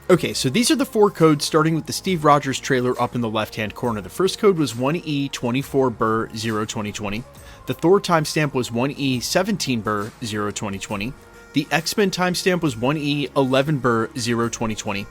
Okay, so these are the 4 codes starting with the Steve Rogers trailer up in the left-hand corner. The first code was 1E24Bur02020. The Thor timestamp was 1E17Bur02020. The X-Men timestamp was 1E11Bur02020.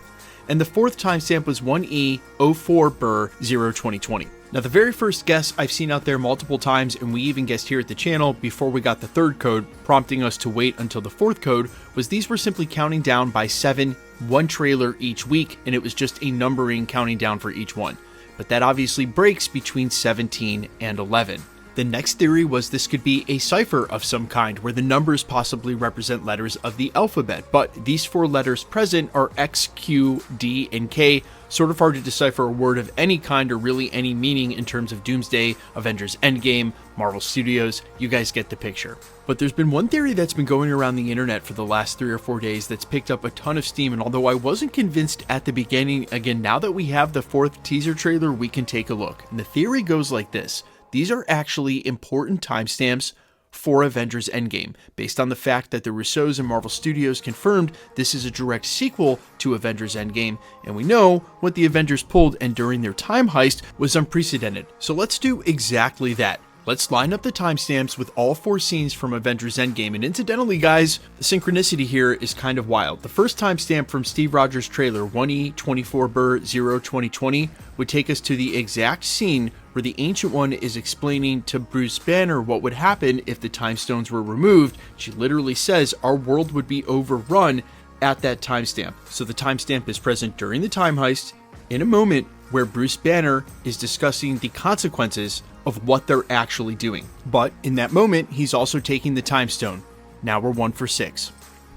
And the 4th timestamp was 1E04Bur02020. Now, the very first guess I've seen out there multiple times, and we even guessed here at the channel before we got the 3rd code, prompting us to wait until the 4th code, was these were simply counting down by 7, one trailer each week, and it was just a numbering counting down for each one. But that obviously breaks between 17 and 11. The next theory was this could be a cipher of some kind, where the numbers possibly represent letters of the alphabet, but these 4 letters present are X, Q, D, and K. Sort of hard to decipher a word of any kind or really any meaning in terms of Doomsday, Avengers Endgame, Marvel Studios. You guys get the picture. But there's been one theory that's been going around the internet for the last 3 or 4 days that's picked up a ton of steam, and although I wasn't convinced at the beginning, again, now that we have the 4th teaser trailer, we can take a look. And the theory goes like this. These are actually important timestamps for Avengers Endgame, based on the fact that the Russos and Marvel Studios confirmed this is a direct sequel to Avengers Endgame, and we know what the Avengers pulled and during their time heist was unprecedented. So let's do exactly that. Let's line up the timestamps with all 4 scenes from Avengers Endgame, and incidentally guys, the synchronicity here is kind of wild. The first timestamp from Steve Rogers' trailer, 1E24Bur02020, would take us to the exact scene where the Ancient One is explaining to Bruce Banner what would happen if the Time Stones were removed. She literally says our world would be overrun at that timestamp. So the timestamp is present during the time heist, in a moment where Bruce Banner is discussing the consequences of what they're actually doing. But in that moment, he's also taking the Time Stone. Now we're 1 for 6.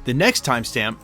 The next timestamp